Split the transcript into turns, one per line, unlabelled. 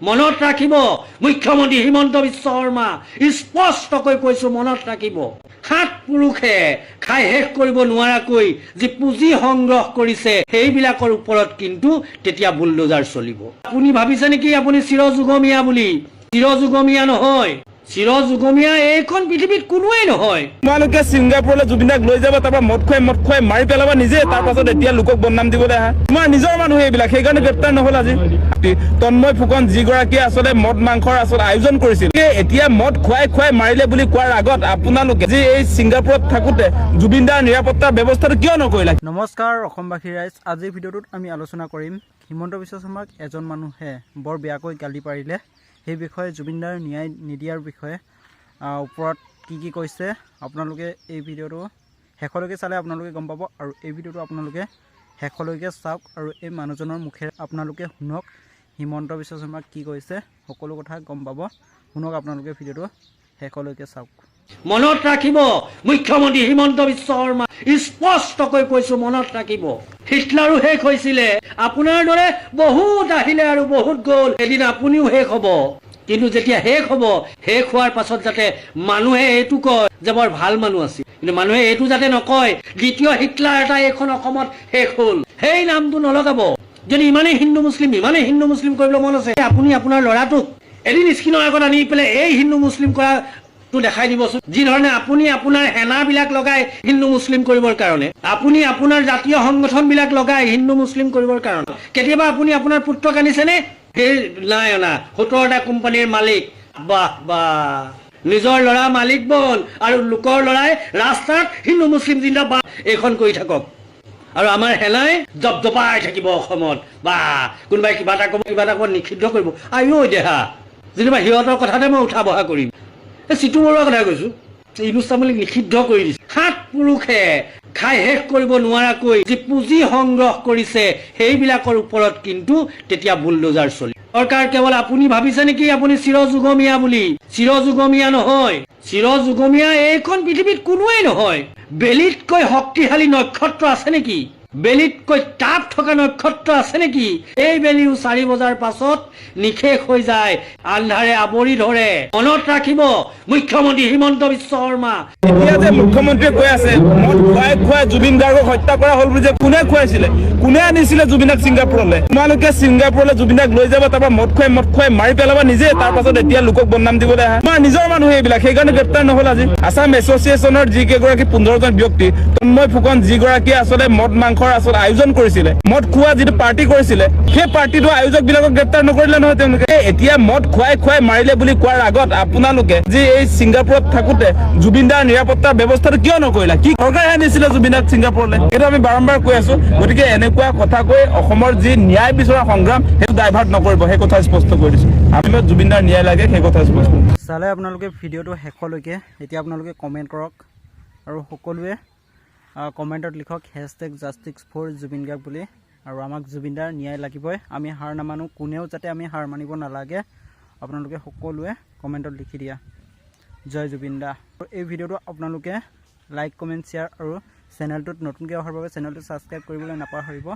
মনত ৰাখিব মুখ্যমন্ত্ৰী হিমন্ত বিশ্ব শৰ্মা স্পষ্টকৈ কৈছো মনত ৰাখিব সাত পুৰুষে খাই শেষ কৰিব নোৱাৰাকৈ যি পুঁজি সংগ্ৰহ কৰিছে সেইবিলাকৰ ওপৰত কিন্তু তেতিয়া বুলডোজাৰ চলিব আপুনি ভাবিছে নেকি আপুনি চিৰযুগমীয়া বুলি চিৰযুগমীয়া নহয় চিৰযুগমীয়া এইখন পৃথিৱীত কোনোৱেই নহয়
তোমালোকে ছিংগাপুৰলৈ জুবিনদাক লৈ যাব তাৰপৰা মদ খুৱাই মাৰি পেলাবা নিজে তাৰ পাছত এতিয়া লোকক বদনাম দিবলৈ আহা তোমাৰ নিজৰ মানুহ এইবিলাক সেইকাৰণে গ্ৰেপ্তাৰ নহল আজি তন্ময় ফুকন যিগৰাকীয়ে আচলতে মদ মাংসৰ আচলতে আয়োজন কৰিছিল এতিয়া মদ খুৱাই মাৰিলে বুলি কোৱাৰ আগত আপোনালোকে যে এই ছিংগাপুৰত থাকোতে জুবিনদাৰ নিৰাপত্তাৰ ব্যৱস্থাটো কিয় নকৰিলা।
নমস্কাৰ অসমবাসী ৰাইজ, আজিৰ ভিডিঅ'টোত আমি আলোচনা কৰিম হিমন্ত বিশ্ব শৰ্মাক এজন মানুহে বৰ বেয়াকৈ গালি পাৰিলে সেই বিষয়ে জুবিনদাৰ ন্যায় নিদিয়াৰ বিষয়ে ওপৰত কি কৈছে আপোনালোকে এই ভিডিঅ'টো শেষলৈকে চালে আপোনালোকে গম পাব আৰু এই ভিডিঅ'টো আপোনালোকে শেষলৈকে চাওক আৰু এই মানুহজনৰ মুখেৰে আপোনালোকে শুনক হিমন্ত বিশ্ব শৰ্মাক কি কৈছে সকলো কথা গম পাব। শুনক আপোনালোকে ভিডিঅ'টো শেষলৈকে চাওক।
মনত ৰাখিব মুখ্যমন্ত্ৰী হিমন্ত বিশ্ব শৰ্মা স্পষ্টকৈ কৈছো মনত ৰাখিব হিটলাৰো শেষ হৈছিলে আপোনাৰ দৰে বহুত আহিলে আৰু বহুত গ'ল এদিন আপুনিও শেষ হ'ব কিন্তু যেতিয়া শেষ হ'ব শেষ হোৱাৰ পাছত যাতে মানুহে এইটো কয় যে বৰ ভাল মানুহ আছিল কিন্তু মানুহে এইটো যাতে নকয় দ্বিতীয় হিটলাৰ এটা এইখন অসমত শেষ হ'ল সেই নামটো নলগাব। যদি ইমানেই হিন্দু মুছলিম কৰিবলৈ মন আছে আপুনি আপোনাৰ ল'ৰাটোক এদিন স্ক্ৰীনৰ আগত আনি পেলাই এই হিন্দু মুছলিম কৰা দেখাই দিবচোন যি ধৰণে আপুনি আপোনাৰ সেনাবিলাক লগাই হিন্দু মুছলিম কৰিবৰ কাৰণে আপুনি আপোনাৰ জাতীয় সংগঠন বিলাক লগাই হিন্দু মুছলিম কৰিবৰ কাৰণে কেতিয়াবা আপুনি আপোনাৰ পুত্ৰক আনিছেনে সেই নাই অনা 17টা কোম্পানীৰ মালিক বাহ বাহ নিজৰ ল'ৰা মালিক বন আৰু লোকৰ ল'ৰাই ৰাস্তাত হিন্দু মুছলিম জিন্দাবাদ এইখন কৰি থাকক আৰু আমাৰ সেনাই জপজপাই থাকিব অসমত বা কোনোবাই কিবা এটা ক'ব নিষিদ্ধ কৰিব আইও দেহা যেনিবা সিহঁতৰ কথাতে মই উঠা বহা কৰিম চিটু বৰুৱাৰ কথা কৈছো ইনুস্তামলিক নিষিদ্ধ কৰি দিছে সাত পুৰুষে খাই শেষ কৰিব নোৱাৰাকৈ যি পুঁজি সংগ্ৰহ কৰিছে সেইবিলাকৰ ওপৰত কিন্তু তেতিয়া বুলডোজাৰ চলিব চৰকাৰ কেৱল আপুনি ভাবিছে নেকি আপুনি চিৰযুগমীয়া বুলি চিৰযুগমীয়া নহয় চিৰযুগমীয়া এইখন পৃথিৱীত কোনোৱেই নহয় বেলিতকৈ শক্তিশালী নক্ষত্ৰ আছে নেকি বেলিতকৈ তাপ থকা নক্ষত্ৰ আছে নেকি এই বেলিও 4 বজাৰ পাছত নিশেষ হৈ যায় আন্ধাৰে আৱৰি ধৰে মনত ৰাখিব মুখ্যমন্ত্ৰী হিমন্ত বিশ্ব শৰ্মা
এতিয়া যে মুখ্যমন্ত্ৰীয়ে কৈ আছে মদ খুৱাই জুবিন গাৰ্গক হত্যা কৰা হ'ল বুলি যে কোনে খুৱাইছিলে কোনে আনিছিলে জুবিনক ছিংগাপুৰলৈ তোমালোকে ছিংগাপুৰলৈ জুবিনদাক লৈ যাব তাৰপৰা মদ খুৱাই মাৰি পেলাবা নিজে তাৰ পাছত এতিয়া লোকক বদনাম দিবলৈ আহা তোমাৰ নিজৰ মানুহ এইবিলাক সেইকাৰণে গ্ৰেপ্তাৰ নহল আজি আছাম এছ'চিয়েশ্যনৰ যিকেইগৰাকী 15জন ব্যক্তি তন্ময় ফুকন যিগৰাকীয়ে আচলতে মদ মাংসৰ আচলতে আয়োজন কৰিছিলে মদ খোৱা যিটো পাৰ্টি কৰিছিলে সেই পাৰ্টিটো আয়োজক বিলাকক গ্ৰেপ্তাৰ নকৰিলে নহয় তেওঁলোকে এতিয়া মদ খুৱাই মাৰিলে বুলি কোৱাৰ আগত আপোনালোকে যে এই ছিংগাপুৰত থাকোতে জুবিনদাৰ নিৰাপত্তাৰ ব্যৱস্থাটো কিয় নকৰিলা কি চৰকাৰে আনিছিলে জুবিনদাক ছিংগাপুৰলৈ সেইটো আমি বাৰম্বাৰ কৈ আছো গতিকে এনেকুৱা কথা কৈ অসমৰ যি ন্যায় বিচৰা সংগ্ৰাম সেইটো ডাইভাৰ্ট নকৰিব সেই কথা স্পষ্ট কৰি দিছো আমি জুবিনদাৰ ন্যায় লাগে সেই কথা স্পষ্ট
চালে আপোনালোকে ভিডিঅ'টো শেষলৈকে এতিয়া আপোনালোকে কমেণ্ট কৰক আৰু সকলোৱে কমেণ্টত লিখক #justice4Jubin Garg বুলি আৰু আমাক জুবিনদাৰ ন্যায় লাগিবই আমি হাৰ নামানো কোনেও যাতে আমি হাৰ মানিব নালাগে আপোনালোকে সকলোৱে কমেণ্টত লিখি দিয়া জয় জুবিনদা। এই ভিডিঅ'টো আপোনালোকে লাইক কমেণ্ট শ্বেয়াৰ আৰু চেনেলটোত নতুনকৈ অহাৰ বাবে চেনেলটো ছাবস্ক্ৰাইব কৰিবলৈ নাপাহৰিব।